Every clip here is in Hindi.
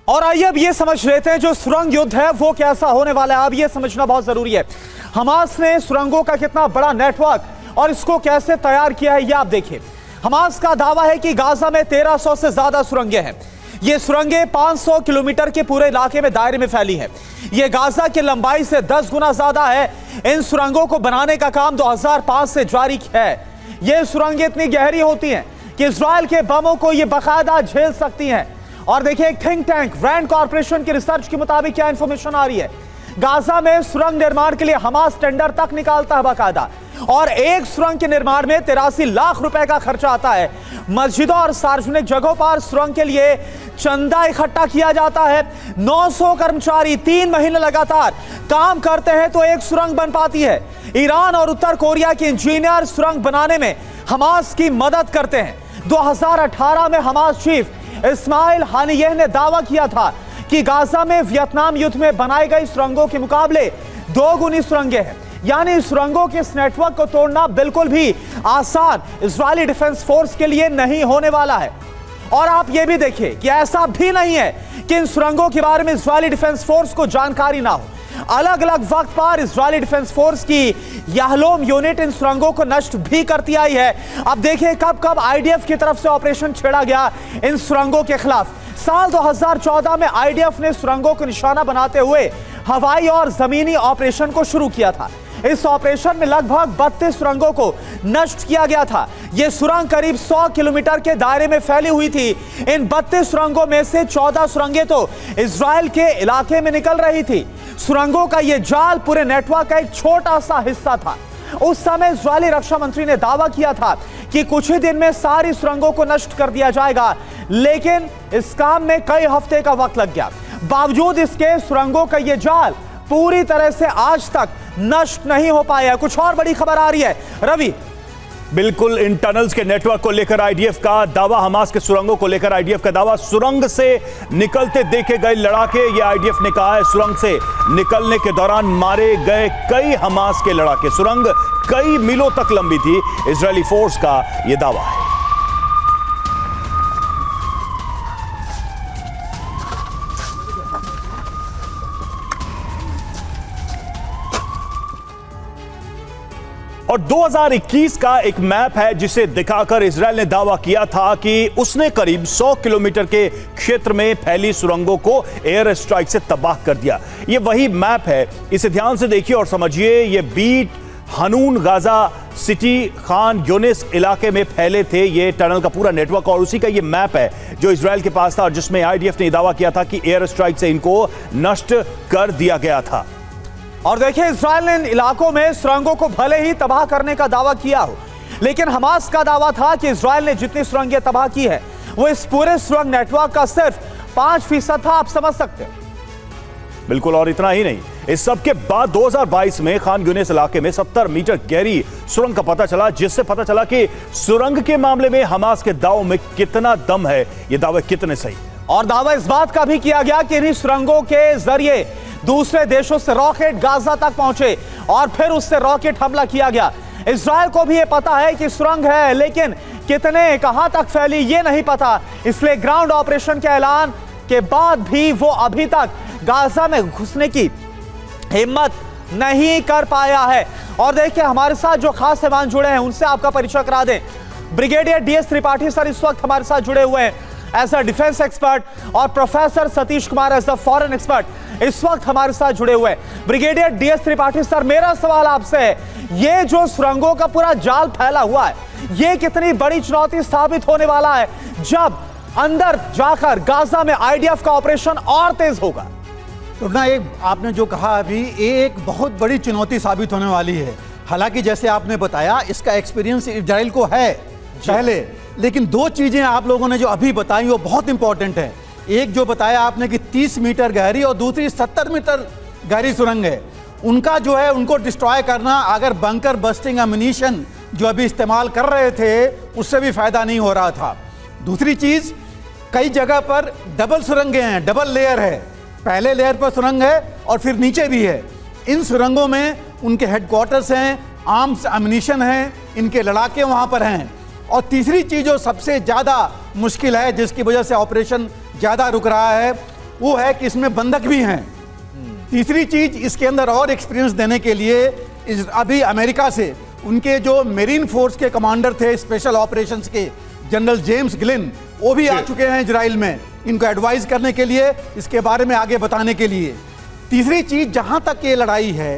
और आइए अब ये समझ लेते हैं जो सुरंग युद्ध है वो कैसा होने वाला है। अब ये समझना बहुत जरूरी है, हमास ने सुरंगों का कितना बड़ा नेटवर्क और इसको कैसे तैयार किया है ये आप देखिए। हमास का दावा है कि गाजा में 1300 से ज्यादा सुरंगें हैं। ये सुरंगें 500 किलोमीटर के पूरे इलाके में दायरे में फैली है। ये गाजा की लंबाई से 10 गुना ज्यादा है। इन सुरंगों को बनाने का काम 2005 से जारी है। ये सुरंगें इतनी गहरी होती हैं कि इजराइल के बमों को ये बाकायदा झेल सकती हैं। और देखिए, एक थिंक टैंक रैंड कॉर्पोरेशन की रिसर्च के मुताबिक क्या इंफॉर्मेशन आ रही है। गाजा में सुरंग निर्माण के लिए हमास टेंडर तक निकालता है बाकायदा, और एक सुरंग के निर्माण में 83 लाख रुपए का खर्चा आता है। मस्जिदों और सार्वजनिक जगहों पर सुरंग के लिए चंदा इकट्ठा किया जाता है। 900 कर्मचारी 3 महीने लगातार काम करते हैं तो एक सुरंग बन पाती है। ईरान और उत्तर कोरिया के इंजीनियर सुरंग बनाने में हमास की मदद करते हैं। 2018 में हमास चीफ इस्माइल हानियह ने दावा किया था कि गाजा में वियतनाम युद्ध में बनाई गई सुरंगों के मुकाबले 2 गुनी सुरंगें हैं। यानी सुरंगों के इस नेटवर्क को तोड़ना बिल्कुल भी आसान इजरायली डिफेंस फोर्स के लिए नहीं होने वाला है। और आप यह भी देखिए कि ऐसा भी नहीं है कि इन सुरंगों के बारे में इजरायली डिफेंस फोर्स को जानकारी ना हो। अलग अलग वक्त पर इजरायली डिफेंस फोर्स की याहलोम यूनिट इन सुरंगों को नष्ट भी करती आई है। अब देखिए कब कब आईडीएफ की तरफ से ऑपरेशन छेड़ा गया इन सुरंगों के खिलाफ। साल 2014 में आईडीएफ ने सुरंगों को निशाना बनाते हुए हवाई और जमीनी ऑपरेशन को शुरू किया था। इस ऑपरेशन में लगभग 32 सुरंगों को नष्ट किया गया था। यह सुरंग करीब 100 किलोमीटर के दायरे में फैली हुई थी। इन 32 सुरंगों में से 14 सुरंगें तो इजराइल के इलाके में निकल रही थी। सुरंगों का यह जाल पूरे नेटवर्क का एक छोटा सा हिस्सा था। उस समय इजरायली रक्षा मंत्री ने दावा किया था कि कुछ ही दिन में सारी सुरंगों को नष्ट कर दिया जाएगा, लेकिन इस काम में कई हफ्ते का वक्त लग गया। बावजूद इसके सुरंगों का यह जाल पूरी तरह से आज तक नष्ट नहीं हो पाया। कुछ और बड़ी खबर आ रही है रवि। बिल्कुल, इन टनल्स के नेटवर्क को लेकर आईडीएफ का दावा, हमास के सुरंगों को लेकर आईडीएफ का दावा। सुरंग से निकलते देखे गए लड़ाके, ये आईडीएफ ने कहा है। सुरंग से निकलने के दौरान मारे गए कई हमास के लड़ाके। सुरंग कई मीलों तक लंबी थी, इजरायली फोर्स का यह दावा है। और 2021 का एक मैप है जिसे दिखाकर इजराइल ने दावा किया था कि उसने करीब 100 किलोमीटर के क्षेत्र में फैली सुरंगों को एयर स्ट्राइक से तबाह कर दिया। यह वही मैप है, इसे ध्यान से देखिए और समझिए। यह Beit Hanoun Gaza city Khan Younis इलाके में फैले थे ये टनल का पूरा नेटवर्क, और उसी का ये मैप है जो इजराइल के पास था और जिसमें आईडीएफ ने दावा किया था कि एयर स्ट्राइक से इनको नष्ट कर दिया गया था। और देखिए, इजराइल ने इन इलाकों में सुरंगों को भले ही तबाह करने का दावा किया हो, लेकिन हमास का दावा था कि इजराइल ने जितनी सुरंगें तबाह की है वो इस पूरे सुरंग नेटवर्क का सिर्फ 5% था। आप समझ सकते हैं। बिल्कुल, और इतना ही नहीं, इस सब के बाद 2022 में खान यूनिस इलाके में 70 मीटर गहरी सुरंग का पता चला, जिससे पता चला कि सुरंग के मामले में हमास के दावों में कितना दम है, ये दावे कितने सही। और दावा इस बात का भी किया गया कि इन्हीं सुरंगों के जरिए दूसरे देशों से रॉकेट गाजा तक पहुंचे और फिर उससे रॉकेट हमला किया गया। इजराइल को भी यह पता है कि सुरंग है, लेकिन कितने कहां तक फैली ये नहीं पता। इसलिए ग्राउंड ऑपरेशन के ऐलान के बाद भी वो अभी तक गाजा में घुसने की हिम्मत नहीं कर पाया है। और देखिए, हमारे साथ जो खास मेहमान जुड़े हैं उनसे आपका परिचय करा दें। ब्रिगेडियर डीएस त्रिपाठी सर इस वक्त हमारे साथ जुड़े हुए हैं एज अ डिफेंस एक्सपर्ट, और professor Satish Kumar as a foreign expert इस वक्त हमारे साथ जुड़े हुए हैं। ब्रिगेडियर डीएस त्रिपाठी सर, मेरा सवाल आपसे है, ये जो सुरंगों का पूरा जाल फैला हुआ है, ये कितनी बड़ी चुनौती साबित होने वाला है जब अंदर जाकर गाजा में आईडीएफ का ऑपरेशन और तेज होगा? तो ना, एक आपने जो कहा अभी, एक बहुत बड़ी चुनौती साबित होने वाली है। हालांकि जैसे आपने बताया, इसका एक्सपीरियंस इजराइल को है पहले, लेकिन 2 चीजें आप लोगों ने जो अभी बताई वो बहुत इंपॉर्टेंट है। एक जो बताया आपने कि 30 मीटर गहरी और दूसरी 70 मीटर गहरी सुरंग है। उनका जो है, उनको डिस्ट्रॉय करना, अगर बंकर बस्टिंग एम्युनिशन जो अभी इस्तेमाल कर रहे थे उससे भी फायदा नहीं हो रहा था। दूसरी चीज, कई जगह पर डबल सुरंगें हैं, डबल लेयर है। पहले लेयर पर सुरंग है और फिर नीचे भी है। इन सुरंगों में उनके हेडक्वार्टर्स हैं, आर्म्स एम्युनिशन हैं, इनके लड़ाके वहां पर हैं। और तीसरी चीज जो सबसे ज्यादा मुश्किल है, जिसकी वजह से ऑपरेशन ज्यादा रुक रहा है, वो है कि इसमें बंधक भी हैं। तीसरी चीज इसके अंदर और एक्सपीरियंस देने के लिए अभी अमेरिका से उनके जो मेरीन फोर्स के कमांडर थे स्पेशल ऑपरेशंस के जनरल जेम्स ग्लिन, वो भी आ चुके हैं इजराइल में इनको एडवाइस करने के लिए, इसके बारे में आगे बताने के लिए। तीसरी चीज, जहां तक ये लड़ाई है,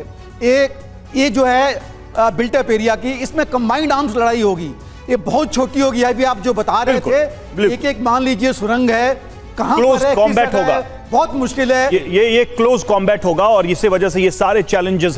ये जो है बिल्टअप एरिया की, इसमें कंबाइंड आर्म्स लड़ाई होगी। ये बहुत छोटी होगी। अभी आप जो बता रहे थे, एक एक मान लीजिए सुरंग है, कहां क्लोज पर है, किस कॉम्बैट जगह होगा, है, बहुत मुश्किल है। ये क्लोज कॉम्बैट होगा और इसी वजह से ये सारे चैलेंजेस हैं।